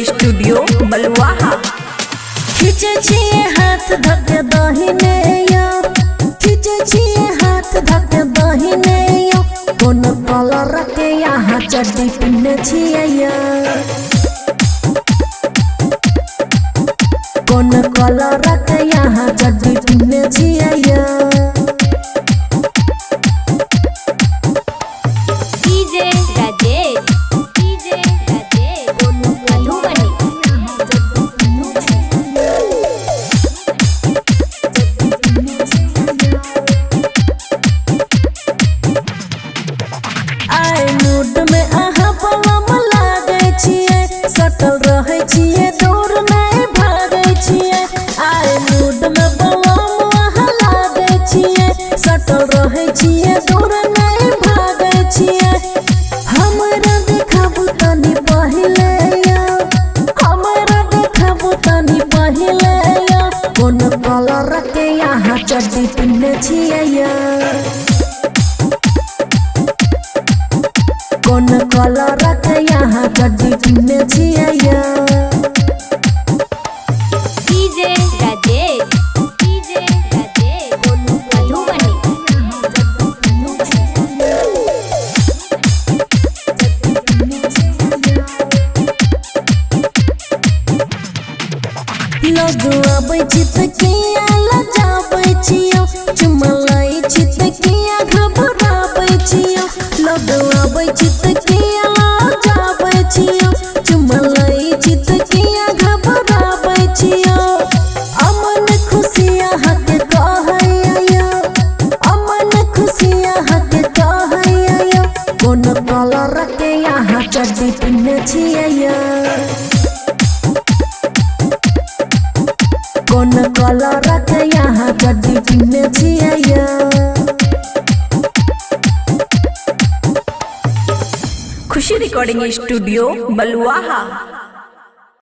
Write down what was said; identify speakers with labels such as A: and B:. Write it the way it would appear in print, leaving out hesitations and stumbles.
A: Studio बलुआहा।
B: खींचे छिए हाथ धक दाहिने या, खींचे छिए हाथ धक दाहिने या, कोन कलर के यहाँ चड्डी पिन्ने छिए या, कोन कलर के यहाँ चड्डी पिन्ने छिए या। सटल रहे छिए दूर नहीं भागे छिए, आए मूड में बलम वहाँ लागे छिए, सटल रहे छिए दूर नहीं भागे छिए। हमरा देखाबू तनी पहिले या, हमरा देखाबू तनी पहिले या, कोन कलर के यहाँ चड्डी पिन्ने छिए या, कोन कलर के यहाँ चड्डी पिन्ने छिए या। लोग आबै चित किया लजाबै छियो, चुमा लै चित किया घबराबै छियो, लोग आबै चित किया लजाबै छियो, चुमा लै चित किया घबराबै छियो। अमन खुशिया हक कहैया, अमन खुशिया हक कहैया, कोन कलर के यहाँ चड्डी पिन्ने छिए या, कोन कलर के यहाँ चड्डी पिन्ने छिए या।
A: खुशी रिकॉर्डिंग स्टूडियो बलुआहा।